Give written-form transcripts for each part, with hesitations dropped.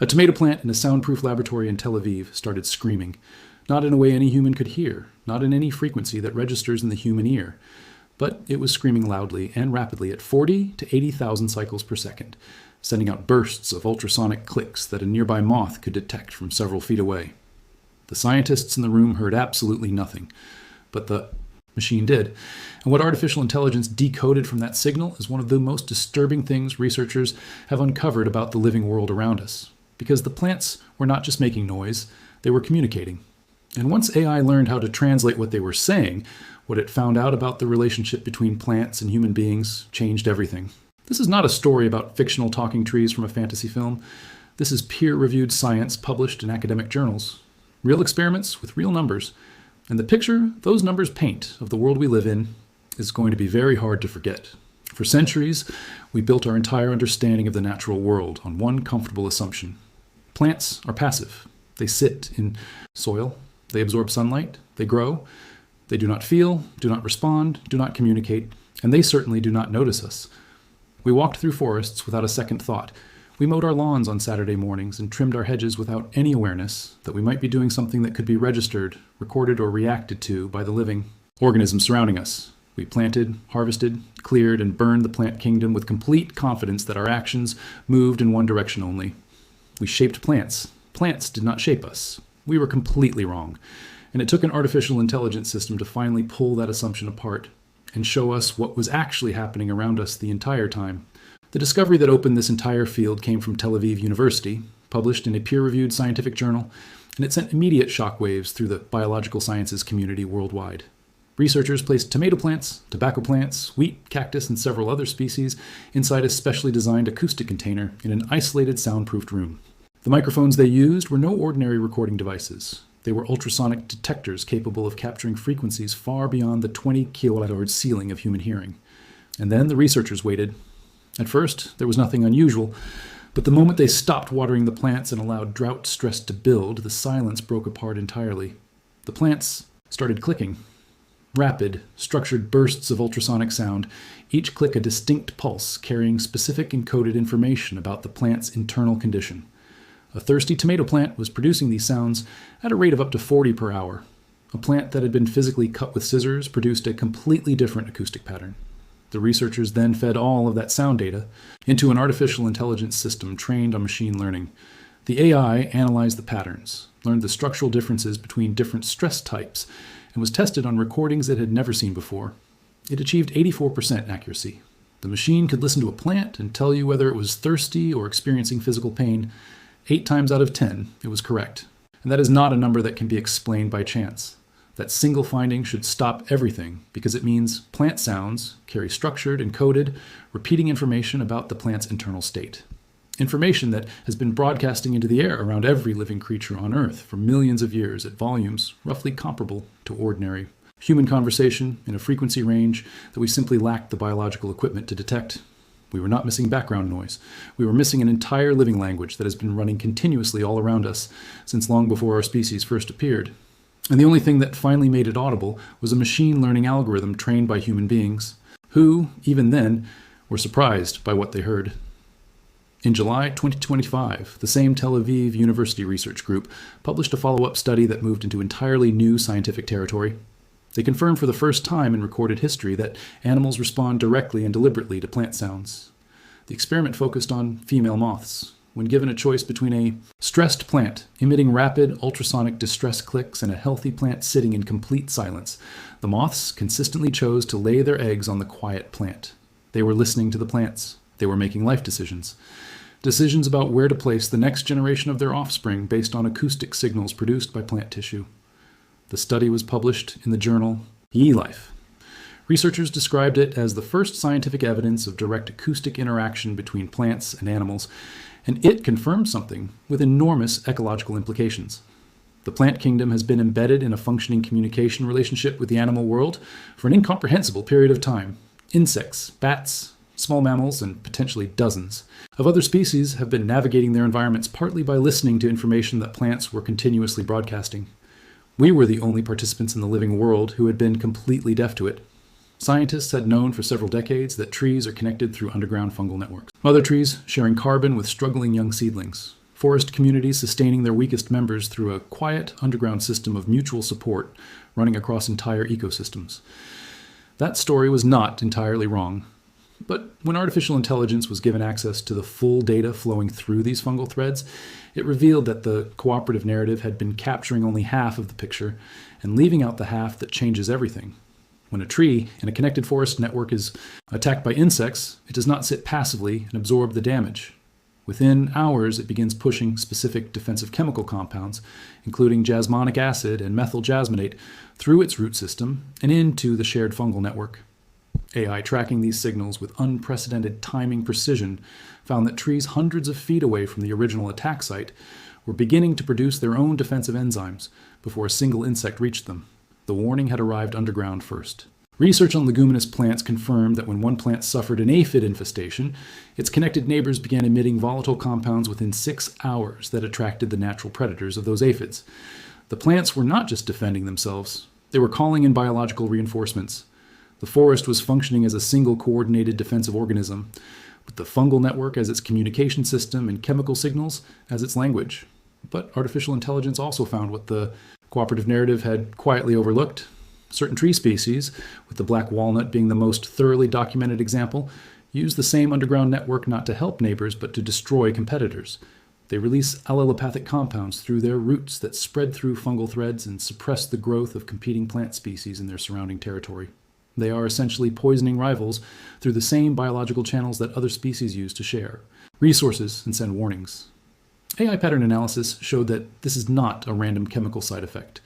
A tomato plant in a soundproof laboratory in Tel Aviv started screaming, not in a way any human could hear, not in any frequency that registers in the human ear, but it was screaming loudly and rapidly at 40 to 80,000 cycles per second, sending out bursts of ultrasonic clicks that a nearby moth could detect from several feet away. The scientists in the room heard absolutely nothing, but the machine did. And what artificial intelligence decoded from that signal is one of the most disturbing things researchers have uncovered about the living world around us. Because the plants were not just making noise, they were communicating. And once AI learned how to translate what they were saying, what it found out about the relationship between plants and human beings changed everything. This is not a story about fictional talking trees from a fantasy film. This is peer-reviewed science published in academic journals. Real experiments with real numbers. And the picture those numbers paint of the world we live in is going to be very hard to forget. For centuries, we built our entire understanding of the natural world on one comfortable assumption. Plants are passive. They sit in soil. They absorb sunlight. They grow. They do not feel, do not respond, do not communicate, and they certainly do not notice us. We walked through forests without a second thought. We mowed our lawns on Saturday mornings and trimmed our hedges without any awareness that we might be doing something that could be registered, recorded, or reacted to by the living organisms surrounding us. We planted, harvested, cleared, and burned the plant kingdom with complete confidence that our actions moved in one direction only. We shaped plants. Plants did not shape us. We were completely wrong. And it took an artificial intelligence system to finally pull that assumption apart and show us what was actually happening around us the entire time. The discovery that opened this entire field came from Tel Aviv University, published in a peer-reviewed scientific journal, and it sent immediate shockwaves through the biological sciences community worldwide. Researchers placed tomato plants, tobacco plants, wheat, cactus, and several other species inside a specially designed acoustic container in an isolated soundproofed room. The microphones they used were no ordinary recording devices. They were ultrasonic detectors capable of capturing frequencies far beyond the 20 kilohertz ceiling of human hearing. And then the researchers waited. At first, there was nothing unusual, but the moment they stopped watering the plants and allowed drought stress to build, the silence broke apart entirely. The plants started clicking. Rapid, structured bursts of ultrasonic sound, each click a distinct pulse carrying specific encoded information about the plant's internal condition. A thirsty tomato plant was producing these sounds at a rate of up to 40 per hour. A plant that had been physically cut with scissors produced a completely different acoustic pattern. The researchers then fed all of that sound data into an artificial intelligence system trained on machine learning. The AI analyzed the patterns, learned the structural differences between different stress types, and was tested on recordings it had never seen before. It achieved 84% accuracy. The machine could listen to a plant and tell you whether it was thirsty or experiencing physical pain. 8 times out of 10, it was correct. And that is not a number that can be explained by chance. That single finding should stop everything because it means plant sounds carry structured, encoded, repeating information about the plant's internal state. Information that has been broadcasting into the air around every living creature on Earth for millions of years at volumes roughly comparable to ordinary human conversation in a frequency range that we simply lacked the biological equipment to detect. We were not missing background noise. We were missing an entire living language that has been running continuously all around us since long before our species first appeared. And the only thing that finally made it audible was a machine learning algorithm trained by human beings, who, even then, were surprised by what they heard. In July 2025, the same Tel Aviv University research group published a follow-up study that moved into entirely new scientific territory. They confirmed for the first time in recorded history that animals respond directly and deliberately to plant sounds. The experiment focused on female moths. When given a choice between a stressed plant emitting rapid ultrasonic distress clicks and a healthy plant sitting in complete silence, the moths consistently chose to lay their eggs on the quiet plant. They were listening to the plants. They were making life decisions. Decisions about where to place the next generation of their offspring based on acoustic signals produced by plant tissue. The study was published in the journal eLife. Researchers described it as the first scientific evidence of direct acoustic interaction between plants and animals, and it confirmed something with enormous ecological implications. The plant kingdom has been embedded in a functioning communication relationship with the animal world for an incomprehensible period of time. Insects, bats, small mammals, and potentially dozens of other species have been navigating their environments partly by listening to information that plants were continuously broadcasting. We were the only participants in the living world who had been completely deaf to it. Scientists had known for several decades that trees are connected through underground fungal networks. Mother trees sharing carbon with struggling young seedlings. forest communities sustaining their weakest members through a quiet underground system of mutual support running across entire ecosystems. That story was not entirely wrong. But when artificial intelligence was given access to the full data flowing through these fungal threads, it revealed that the cooperative narrative had been capturing only half of the picture and leaving out the half that changes everything. When a tree in a connected forest network is attacked by insects, it does not sit passively and absorb the damage. Within hours, it begins pushing specific defensive chemical compounds, including jasmonic acid and methyl jasmonate, through its root system and into the shared fungal network. AI tracking these signals with unprecedented timing precision found that trees hundreds of feet away from the original attack site were beginning to produce their own defensive enzymes before a single insect reached them. The warning had arrived underground first. Research on leguminous plants confirmed that when one plant suffered an aphid infestation, its connected neighbors began emitting volatile compounds within 6 hours that attracted the natural predators of those aphids. The plants were not just defending themselves, they were calling in biological reinforcements. The forest was functioning as a single coordinated defensive organism, with the fungal network as its communication system and chemical signals as its language. But artificial intelligence also found what the cooperative narrative had quietly overlooked. Certain tree species, with the black walnut being the most thoroughly documented example, use the same underground network not to help neighbors but to destroy competitors. They release allelopathic compounds through their roots that spread through fungal threads and suppress the growth of competing plant species in their surrounding territory. They are essentially poisoning rivals through the same biological channels that other species use to share resources and send warnings. AI pattern analysis showed that this is not a random chemical side effect.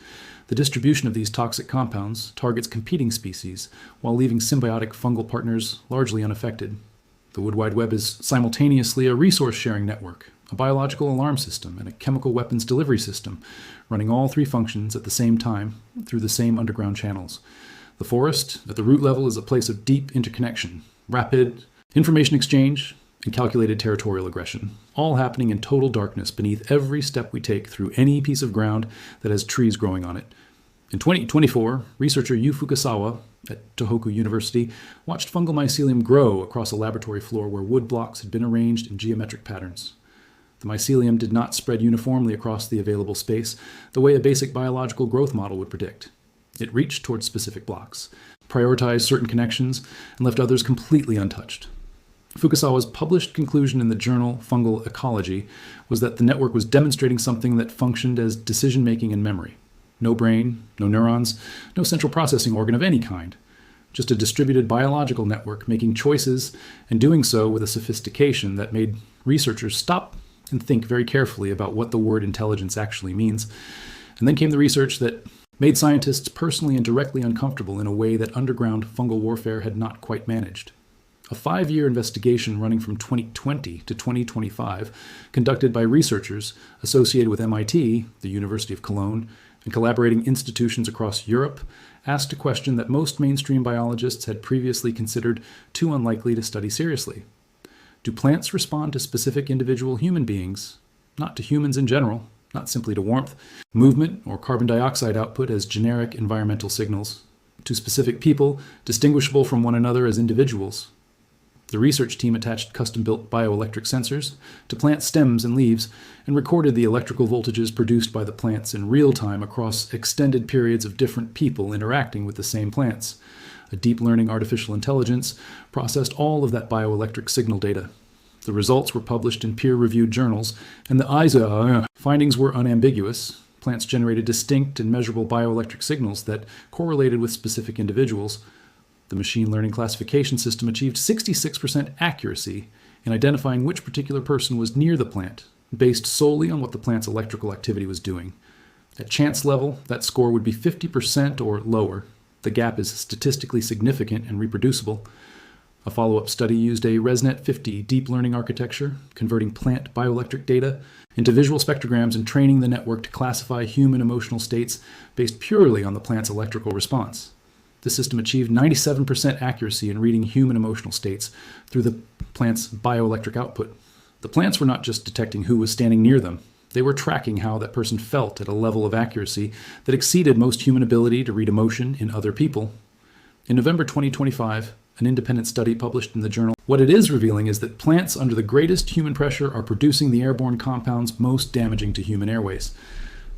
The distribution of these toxic compounds targets competing species while leaving symbiotic fungal partners largely unaffected. The Wood Wide Web is simultaneously a resource-sharing network, a biological alarm system, and a chemical weapons delivery system, running all three functions at the same time through the same underground channels. The forest, at the root level, is a place of deep interconnection, rapid information exchange, and calculated territorial aggression, all happening in total darkness beneath every step we take through any piece of ground that has trees growing on it. In 2024, researcher Yu Fukasawa at Tohoku University watched fungal mycelium grow across a laboratory floor where wood blocks had been arranged in geometric patterns. The mycelium did not spread uniformly across the available space the way a basic biological growth model would predict. It reached towards specific blocks, prioritized certain connections, and left others completely untouched. Fukasawa's published conclusion in the journal Fungal Ecology was that the network was demonstrating something that functioned as decision-making and memory. No brain, no neurons, no central processing organ of any kind. Just a distributed biological network making choices and doing so with a sophistication that made researchers stop and think very carefully about what the word intelligence actually means. And then came the research that made scientists personally and directly uncomfortable in a way that underground fungal warfare had not quite managed. A 5-year investigation running from 2020 to 2025, conducted by researchers associated with MIT, the University of Cologne, and collaborating institutions across Europe, asked a question that most mainstream biologists had previously considered too unlikely to study seriously. Do plants respond to specific individual human beings, not to humans in general, not simply to warmth, movement, or carbon dioxide output as generic environmental signals, to specific people distinguishable from one another as individuals? The research team attached custom-built bioelectric sensors to plant stems and leaves and recorded the electrical voltages produced by the plants in real time across extended periods of different people interacting with the same plants. A deep learning artificial intelligence processed all of that bioelectric signal data. The results were published in peer-reviewed journals, and the findings were unambiguous. Plants generated distinct and measurable bioelectric signals that correlated with specific individuals. The machine learning classification system achieved 66% accuracy in identifying which particular person was near the plant, based solely on what the plant's electrical activity was doing. At chance level, that score would be 50% or lower. The gap is statistically significant and reproducible. A follow-up study used a ResNet 50 deep learning architecture, converting plant bioelectric data into visual spectrograms and training the network to classify human emotional states based purely on the plant's electrical response. The system achieved 97% accuracy in reading human emotional states through the plant's bioelectric output. The plants were not just detecting who was standing near them. They were tracking how that person felt at a level of accuracy that exceeded most human ability to read emotion in other people. In November 2025, an independent study published in the journal. What it is revealing is that plants under the greatest human pressure are producing the airborne compounds most damaging to human airways.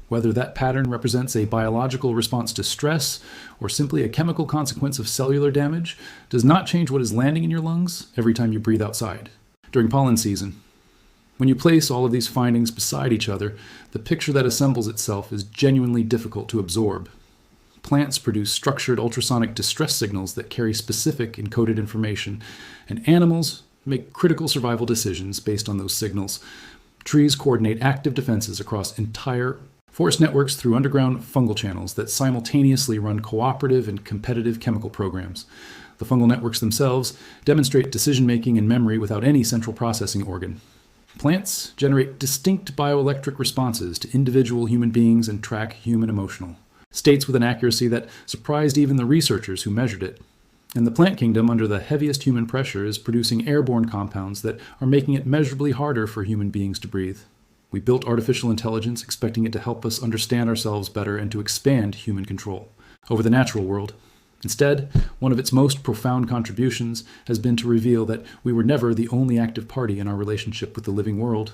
Whether that pattern represents a biological response to stress or simply a chemical consequence of cellular damage does not change what is landing in your lungs every time you breathe outside. During pollen season, when you place all of these findings beside each other, the picture that assembles itself is genuinely difficult to absorb. Plants produce structured ultrasonic distress signals that carry specific encoded information, and animals make critical survival decisions based on those signals. Trees coordinate active defenses across entire forest networks through underground fungal channels that simultaneously run cooperative and competitive chemical programs. The fungal networks themselves demonstrate decision-making and memory without any central processing organ. Plants generate distinct bioelectric responses to individual human beings and track human emotional states with an accuracy that surprised even the researchers who measured it. And the plant kingdom, under the heaviest human pressure, is producing airborne compounds that are making it measurably harder for human beings to breathe. We built artificial intelligence expecting it to help us understand ourselves better and to expand human control over the natural world. Instead, one of its most profound contributions has been to reveal that we were never the only active party in our relationship with the living world.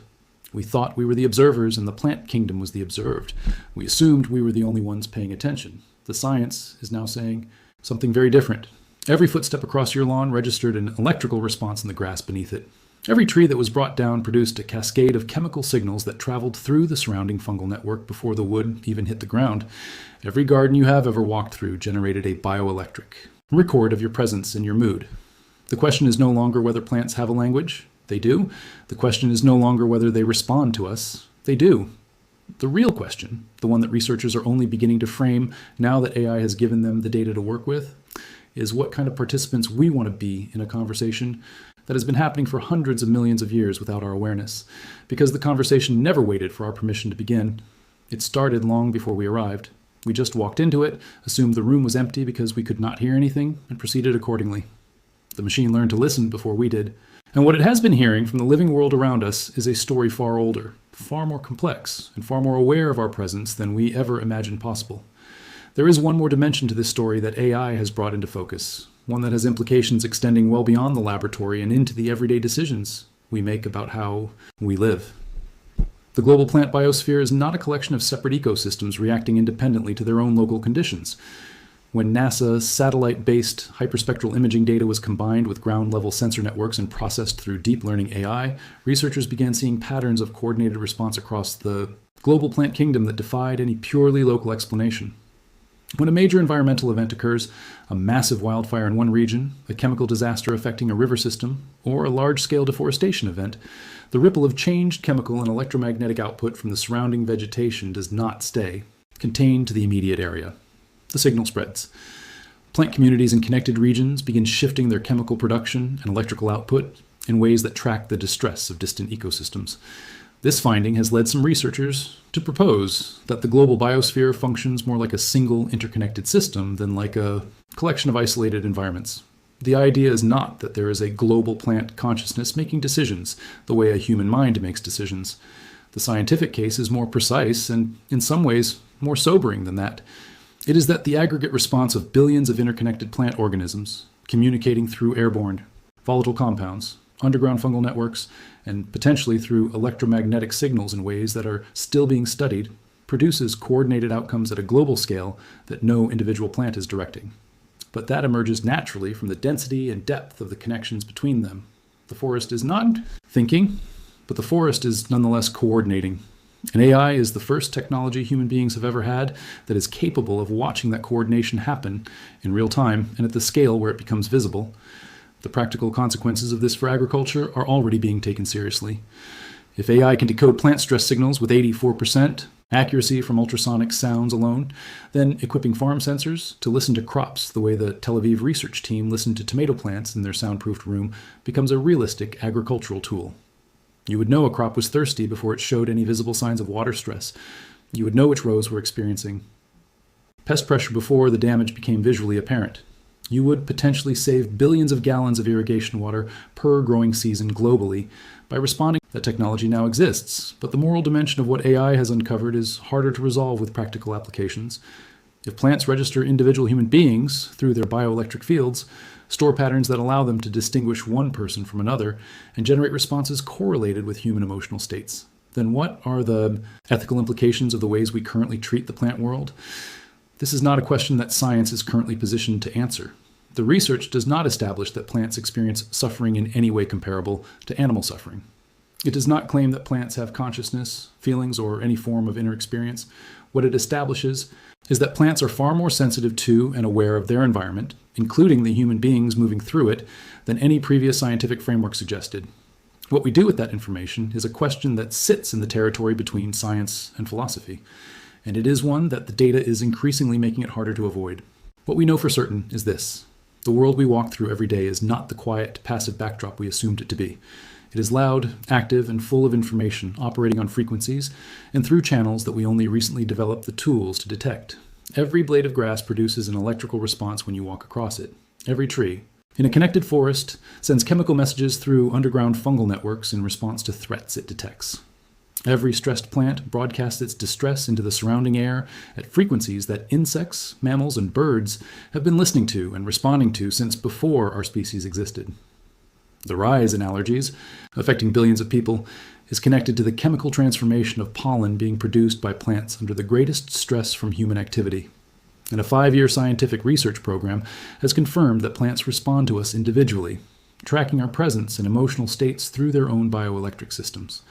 We thought we were the observers and the plant kingdom was the observed. We assumed we were the only ones paying attention. The science is now saying something very different. Every footstep across your lawn registered an electrical response in the grass beneath it. Every tree that was brought down produced a cascade of chemical signals that traveled through the surrounding fungal network before the wood even hit the ground. Every garden you have ever walked through generated a bioelectric record of your presence and your mood. The question is no longer whether plants have a language. They do. The question is no longer whether they respond to us. They do. The real question, the one that researchers are only beginning to frame now that AI has given them the data to work with, is what kind of participants we want to be in a conversation that has been happening for hundreds of millions of years without our awareness, because the conversation never waited for our permission to begin. It started long before we arrived. We just walked into it, assumed the room was empty because we could not hear anything, and proceeded accordingly. The machine learned to listen before we did. And what it has been hearing from the living world around us is a story far older, far more complex, and far more aware of our presence than we ever imagined possible. There is one more dimension to this story that AI has brought into focus, one that has implications extending well beyond the laboratory and into the everyday decisions we make about how we live. The global plant biosphere is not a collection of separate ecosystems reacting independently to their own local conditions. When NASA's satellite-based hyperspectral imaging data was combined with ground-level sensor networks and processed through deep learning AI, researchers began seeing patterns of coordinated response across the global plant kingdom that defied any purely local explanation. When a major environmental event occurs, a massive wildfire in one region, a chemical disaster affecting a river system, or a large-scale deforestation event, the ripple of changed chemical and electromagnetic output from the surrounding vegetation does not stay contained to the immediate area. The signal spreads. Plant communities in connected regions begin shifting their chemical production and electrical output in ways that track the distress of distant ecosystems. This finding has led some researchers to propose that the global biosphere functions more like a single interconnected system than like a collection of isolated environments. The idea is not that there is a global plant consciousness making decisions the way a human mind makes decisions. The scientific case is more precise and, in some ways, more sobering than that. It is that the aggregate response of billions of interconnected plant organisms, communicating through airborne, volatile compounds, underground fungal networks, and potentially through electromagnetic signals in ways that are still being studied, produces coordinated outcomes at a global scale that no individual plant is directing. But that emerges naturally from the density and depth of the connections between them. The forest is not thinking, but the forest is nonetheless coordinating. And AI is the first technology human beings have ever had that is capable of watching that coordination happen in real time and at the scale where it becomes visible. The practical consequences of this for agriculture are already being taken seriously. If AI can decode plant stress signals with 84% accuracy from ultrasonic sounds alone, then equipping farm sensors to listen to crops the way the Tel Aviv research team listened to tomato plants in their soundproofed room becomes a realistic agricultural tool. You would know a crop was thirsty before it showed any visible signs of water stress. You would know which rows were experiencing pest pressure before the damage became visually apparent. You would potentially save billions of gallons of irrigation water per growing season globally by responding. That technology now exists, but the moral dimension of what AI has uncovered is harder to resolve with practical applications. If plants register individual human beings through their bioelectric fields, store patterns that allow them to distinguish one person from another, and generate responses correlated with human emotional states, then what are the ethical implications of the ways we currently treat the plant world? This is not a question that science is currently positioned to answer. The research does not establish that plants experience suffering in any way comparable to animal suffering. It does not claim that plants have consciousness, feelings, or any form of inner experience. What it establishes is that plants are far more sensitive to and aware of their environment, including the human beings moving through it, than any previous scientific framework suggested. What we do with that information is a question that sits in the territory between science and philosophy, and it is one that the data is increasingly making it harder to avoid. What we know for certain is this: the world we walk through every day is not the quiet, passive backdrop we assumed it to be. It is loud, active, and full of information, operating on frequencies and through channels that we only recently developed the tools to detect. Every blade of grass produces an electrical response when you walk across it. Every tree, in a connected forest, sends chemical messages through underground fungal networks in response to threats it detects. Every stressed plant broadcasts its distress into the surrounding air at frequencies that insects, mammals, and birds have been listening to and responding to since before our species existed. The rise in allergies, affecting billions of people, is connected to the chemical transformation of pollen being produced by plants under the greatest stress from human activity. And a 5-year scientific research program has confirmed that plants respond to us individually, tracking our presence and emotional states through their own bioelectric systems.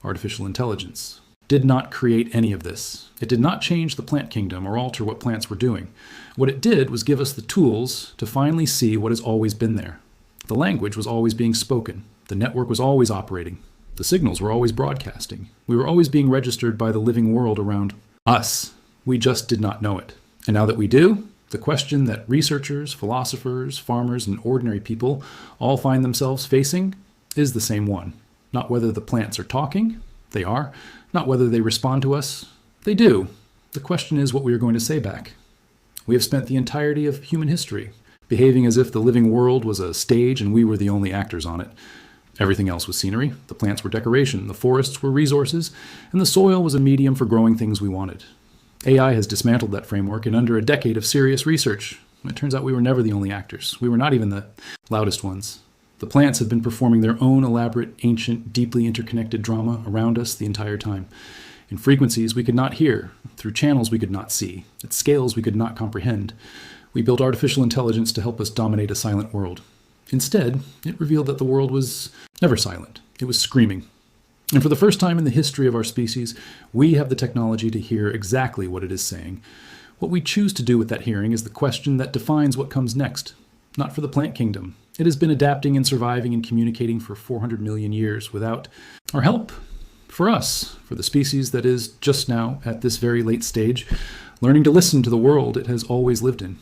Artificial intelligence did not create any of this. It did not change the plant kingdom or alter what plants were doing. What it did was give us the tools to finally see what has always been there. The language was always being spoken. The network was always operating. The signals were always broadcasting. We were always being registered by the living world around us. We just did not know it. And now that we do, the question that researchers, philosophers, farmers, and ordinary people all find themselves facing is the same one. Not whether the plants are talking, they are. Not whether they respond to us, they do. The question is what we are going to say back. We have spent the entirety of human history behaving as if the living world was a stage and we were the only actors on it. Everything else was scenery, the plants were decoration, the forests were resources, and the soil was a medium for growing things we wanted. AI has dismantled that framework in under a decade of serious research. It turns out we were never the only actors. We were not even the loudest ones. The plants have been performing their own elaborate, ancient, deeply interconnected drama around us the entire time. In frequencies we could not hear, through channels we could not see, at scales we could not comprehend. We built artificial intelligence to help us dominate a silent world. Instead, it revealed that the world was never silent. It was screaming. And for the first time in the history of our species, we have the technology to hear exactly what it is saying. What we choose to do with that hearing is the question that defines what comes next. Not for the plant kingdom. It has been adapting and surviving and communicating for 400 million years without our help. For us, for the species that is just now, at this very late stage, learning to listen to the world it has always lived in.